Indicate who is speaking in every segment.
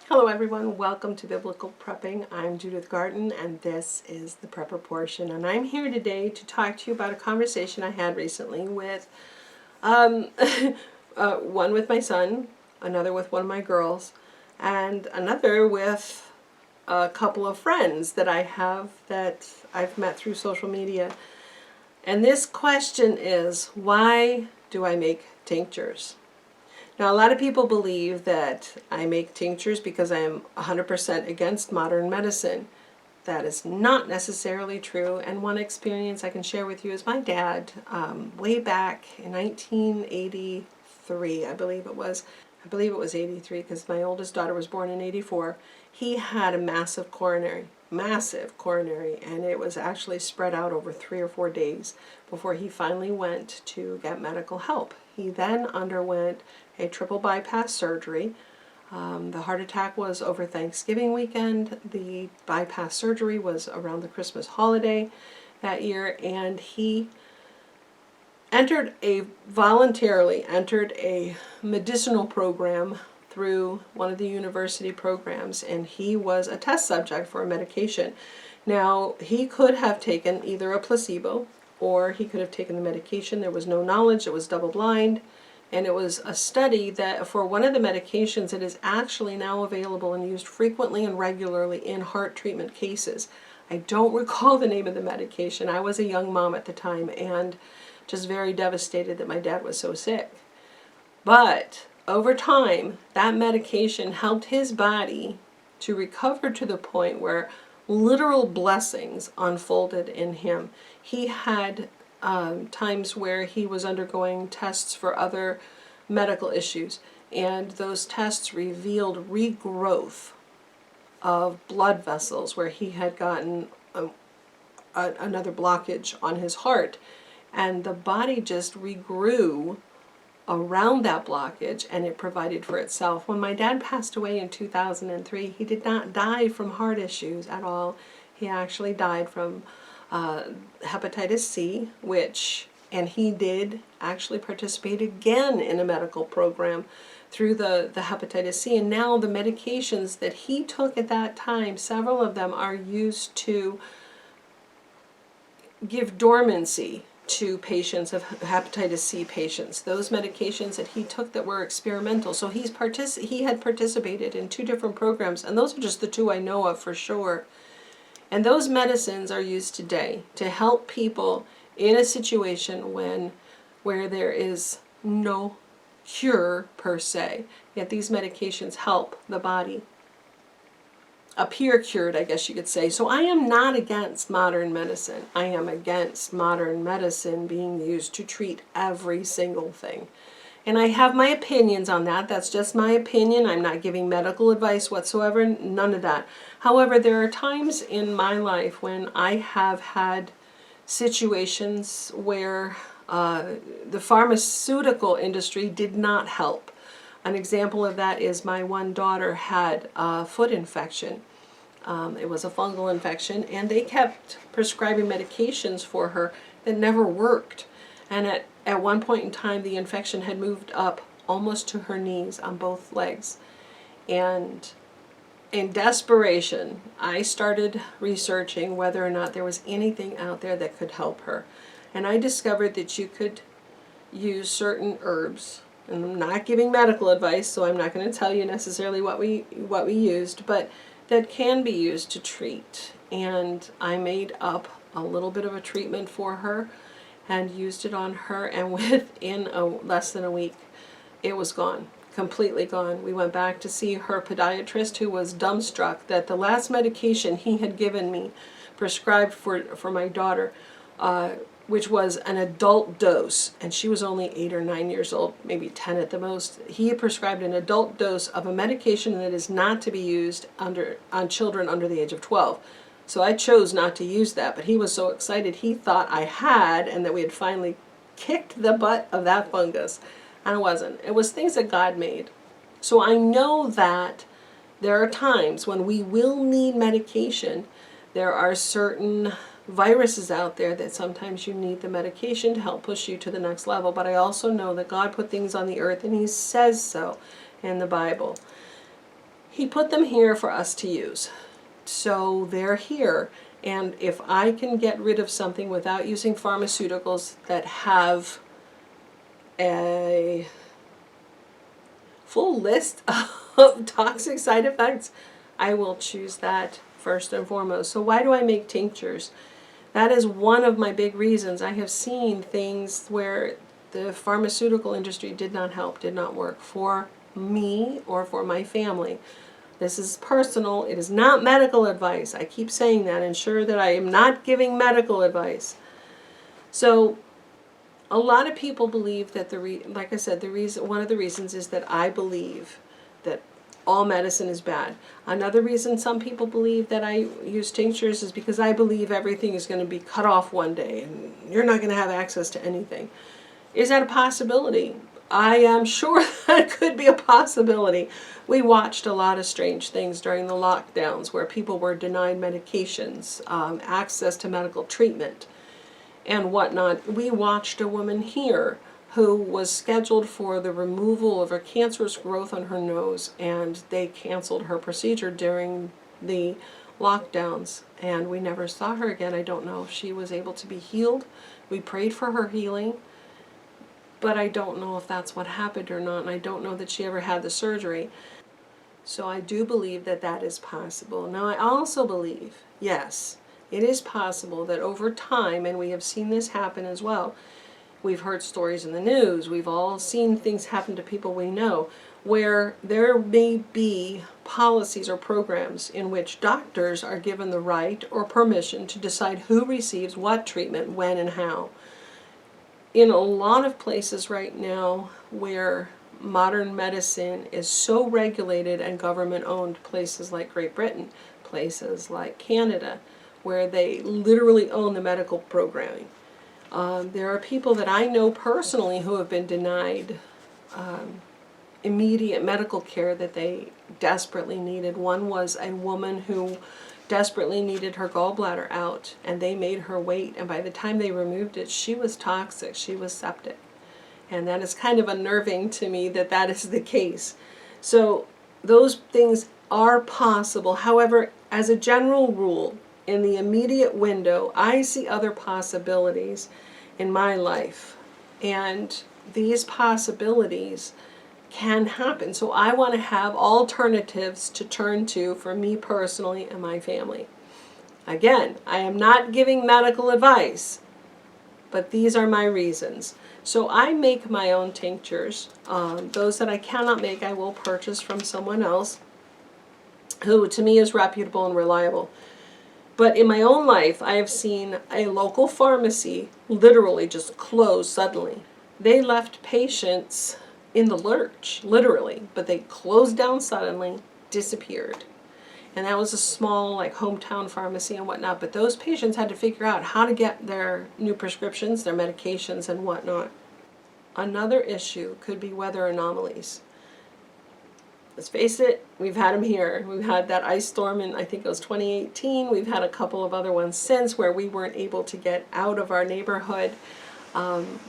Speaker 1: Hello everyone, welcome to Biblical Prepping. I'm Judith Garten and this is the Prepper portion, and I'm here today to talk to you about a conversation I had recently with one with my son, another with one of my girls, and another with a couple of friends that I have that I've met through social media. And this question is, why do I make tinctures? Now, a lot of people believe that I make tinctures because I am 100% against modern medicine. That is not necessarily true, and one experience I can share with you is my dad, way back in 1983, I believe it was 83 because my oldest daughter was born in 84. He had a massive coronary, and it was actually spread out over 3 or 4 days before he finally went to get medical help. He then underwent a triple bypass surgery. The heart attack was over Thanksgiving weekend. The bypass surgery was around the Christmas holiday that year, and he voluntarily entered a medicinal program through one of the university programs, and he was a test subject for a medication. Now, he could have taken either a placebo or he could have taken the medication. There was no knowledge, it was double blind, and it was a study that for one of the medications that is actually now available and used frequently and regularly in heart treatment cases. I don't recall the name of the medication. I was a young mom at the time and just very devastated that my dad was so sick. But over time, that medication helped his body to recover to the point where literal blessings unfolded in him. He had times where he was undergoing tests for other medical issues, and those tests revealed regrowth of blood vessels where he had gotten another blockage on his heart, and the body just regrew around that blockage, and it provided for itself. When my dad passed away in 2003, he did not die from heart issues at all. He actually died from hepatitis C, and he did actually participate again in a medical program through the hepatitis C. And now the medications that he took at that time, several of them are used to give dormancy to patients of hepatitis C patients. Those medications that he took that were experimental. So he had participated in 2 different programs, and those are just the 2 I know of for sure. And those medicines are used today to help people in a situation where there is no cure per se. Yet these medications help the body appear cured, I guess you could say. So I am not against modern medicine. I am against modern medicine being used to treat every single thing. And I have my opinions on that. That's just my opinion. I'm not giving medical advice whatsoever, none of that. However, there are times in my life when I have had situations where the pharmaceutical industry did not help. An example of that is my one daughter had a foot infection. It was a fungal infection, and they kept prescribing medications for her that never worked. And at one point in time, the infection had moved up almost to her knees on both legs. And in desperation, I started researching whether or not there was anything out there that could help her. And I discovered that you could use certain herbs. And I'm not giving medical advice, so I'm not going to tell you necessarily what we used, but that can be used to treat. And I made up a little bit of a treatment for her and used it on her, and within less than a week, it was gone. Completely gone. We went back to see her podiatrist, who was dumbstruck that the last medication he had given me, prescribed for my daughter, which was an adult dose, and she was only 8 or 9 years old, maybe 10 at the most. He had prescribed an adult dose of a medication that is not to be used on children under the age of 12. So I chose not to use that, but he was so excited. He thought I had, and that we had finally kicked the butt of that fungus. And it wasn't. It was things that God made. So I know that there are times when we will need medication. There are certain viruses out there that sometimes you need the medication to help push you to the next level. But I also know that God put things on the earth, and He says so in the Bible. He put them here for us to use. So they're here. And if I can get rid of something without using pharmaceuticals that have a full list of toxic side effects, I will choose that first and foremost. So why do I make tinctures? That is one of my big reasons. I have seen things where the pharmaceutical industry did not help, did not work for me or for my family. This is personal. It is not medical advice. I keep saying that. Ensure that I am not giving medical advice. So a lot of people believe that like I said, one of the reasons is that I believe that all medicine is bad. Another reason some people believe that I use tinctures is because I believe everything is going to be cut off one day and you're not going to have access to anything. Is that a possibility? I am sure that could be a possibility. We watched a lot of strange things during the lockdowns where people were denied medications, access to medical treatment, and whatnot. We watched a woman here who was scheduled for the removal of a cancerous growth on her nose, and they canceled her procedure during the lockdowns, and we never saw her again. I don't know if she was able to be healed. We prayed for her healing, but I don't know if that's what happened or not, and I don't know that she ever had the surgery. So I do believe that that is possible. Now I also believe, yes, it is possible that over time, and we have seen this happen as well, we've heard stories in the news, we've all seen things happen to people we know, where there may be policies or programs in which doctors are given the right or permission to decide who receives what treatment, when, and how. In a lot of places right now where modern medicine is so regulated and government owned, places like Great Britain, places like Canada, where they literally own the medical programming. There are people that I know personally who have been denied immediate medical care that they desperately needed. One was a woman who desperately needed her gallbladder out, and they made her wait, and by the time they removed it, she was toxic, she was septic. And that is kind of unnerving to me that that is the case. So those things are possible. However, as a general rule, in the immediate window, I see other possibilities in my life. And these possibilities can happen. So I want to have alternatives to turn to for me personally and my family. Again, I am not giving medical advice, but these are my reasons. So I make my own tinctures. Those that I cannot make, I will purchase from someone else who to me is reputable and reliable. But in my own life, I have seen a local pharmacy literally just close suddenly. They left patients in the lurch, literally, but they closed down suddenly, disappeared. And that was a small, like, hometown pharmacy and whatnot, but those patients had to figure out how to get their new prescriptions, their medications, and whatnot. Another issue could be weather anomalies. Let's face it, we've had them here. We've had that ice storm in, I think it was 2018. We've had a couple of other ones since where we weren't able to get out of our neighborhood.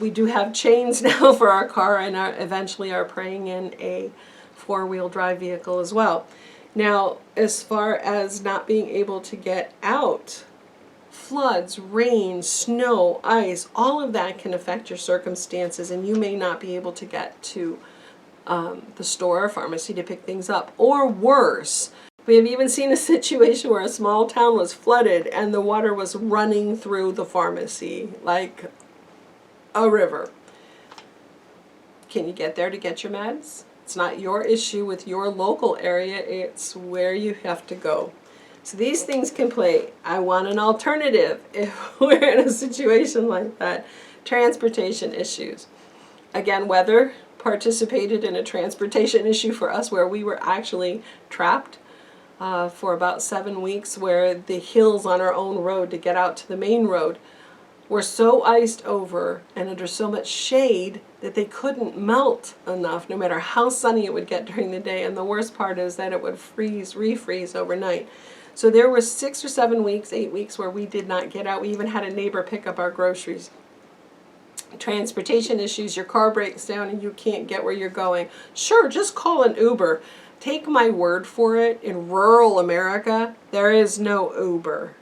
Speaker 1: We do have chains now for our car, and eventually are praying in a four-wheel drive vehicle as well. Now, as far as not being able to get out, floods, rain, snow, ice, all of that can affect your circumstances, and you may not be able to get to the store or pharmacy to pick things up. Or worse, we have even seen a situation where a small town was flooded and the water was running through the pharmacy like a river. Can you get there to get your meds? It's not your issue with your local area, it's where you have to go. So these things can play. I want an alternative if we're in a situation like that. Transportation issues. Again, weather participated in a transportation issue for us where we were actually trapped for about 7 weeks, where the hills on our own road to get out to the main road were so iced over and under so much shade that they couldn't melt enough no matter how sunny it would get during the day. And the worst part is that it would refreeze overnight. So there were 6 or 7 weeks, 8 weeks where we did not get out. We even had a neighbor pick up our groceries. Transportation issues, your car breaks down and you can't get where you're going. Sure, just call an Uber. take my word for it, in rural America, there is no Uber.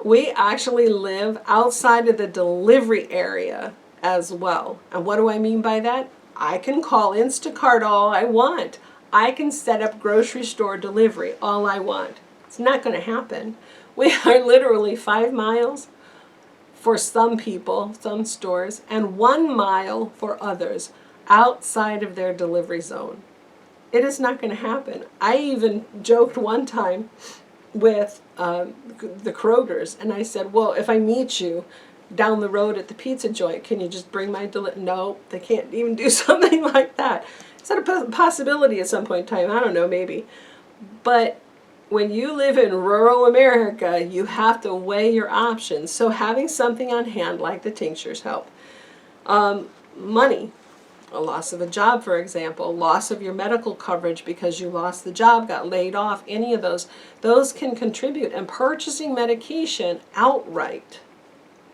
Speaker 1: We actually live outside of the delivery area as well. And what do I mean by that? I can call Instacart all I want. I can set up grocery store delivery all I want. It's not going to happen. We are literally 5 miles for some people, some stores, and 1 mile for others outside of their delivery zone. It is not going to happen. I even joked one time with the Krogers, and I said, well, if I meet you down the road at the pizza joint, can you just bring my No, they can't even do something like that. Is that a possibility at some point in time? I don't know, maybe. But when you live in rural America, you have to weigh your options. So having something on hand like the tinctures help. Money. A loss of a job, for example, loss of your medical coverage because you lost the job, got laid off, any of those can contribute. And purchasing medication outright,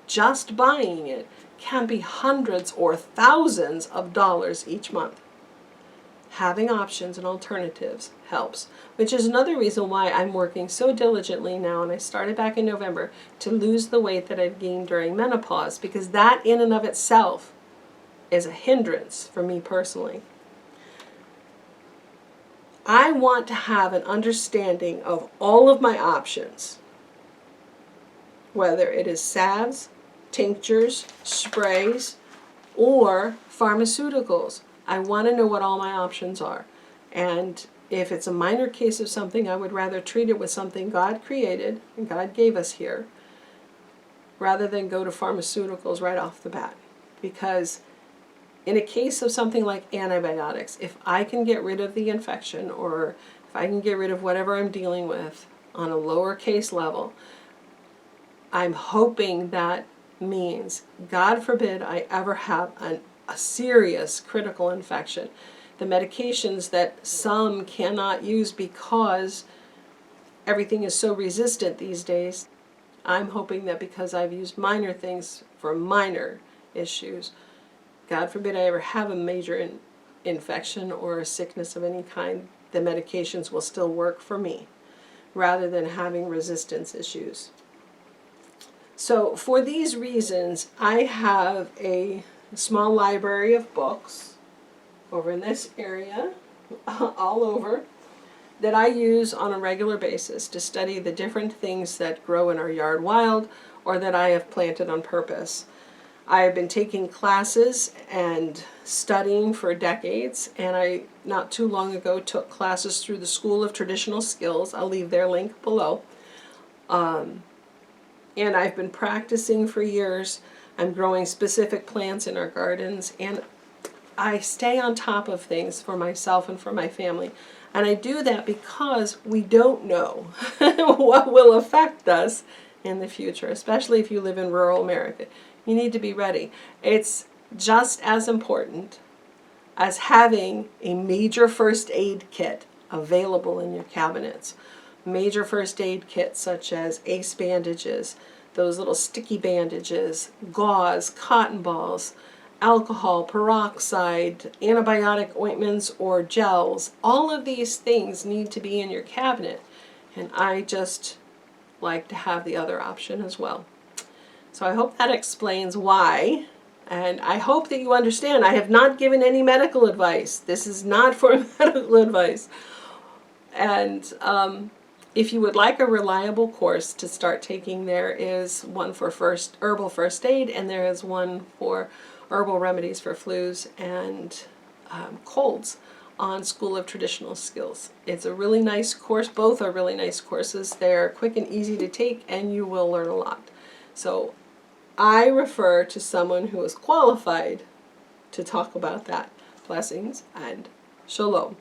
Speaker 1: just buying it, can be hundreds or thousands of dollars each month. Having options and alternatives helps, which is another reason why I'm working so diligently now, and I started back in November, to lose the weight that I've gained during menopause, because that in and of itself is a hindrance for me personally. I want to have an understanding of all of my options, whether it is salves, tinctures, sprays, or pharmaceuticals. I want to know what all my options are. And if it's a minor case of something, I would rather treat it with something God created and God gave us here, rather than go to pharmaceuticals right off the bat. Because in a case of something like antibiotics, if I can get rid of the infection, or if I can get rid of whatever I'm dealing with on a lower case level, I'm hoping that means, God forbid, I ever have a serious critical infection. The medications that some cannot use because everything is so resistant these days, I'm hoping that because I've used minor things for minor issues, God forbid I ever have a major infection or a sickness of any kind, the medications will still work for me, rather than having resistance issues. So for these reasons, I have a small library of books over in this area, all over, that I use on a regular basis to study the different things that grow in our yard wild, or that I have planted on purpose. I have been taking classes and studying for decades, and I not too long ago took classes through the School of Traditional Skills. I'll leave their link below. And I've been practicing for years. I'm growing specific plants in our gardens, and I stay on top of things for myself and for my family. And I do that because we don't know what will affect us in the future, especially if you live in rural America. You need to be ready. It's just as important as having a major first aid kit available in your cabinets. Major first aid kits such as ace bandages, those little sticky bandages, gauze, cotton balls, alcohol, peroxide, antibiotic ointments or gels. All of these things need to be in your cabinet, and I just like to have the other option as well. So I hope that explains why, and I hope that you understand I have not given any medical advice. This is not for medical advice. And if you would like a reliable course to start taking, there is one for herbal first aid, and there is one for herbal remedies for flus and colds on School of Traditional Skills. It's a really nice course. Both are really nice courses. They're quick and easy to take, and you will learn a lot. So I refer to someone who is qualified to talk about that. Blessings and shalom.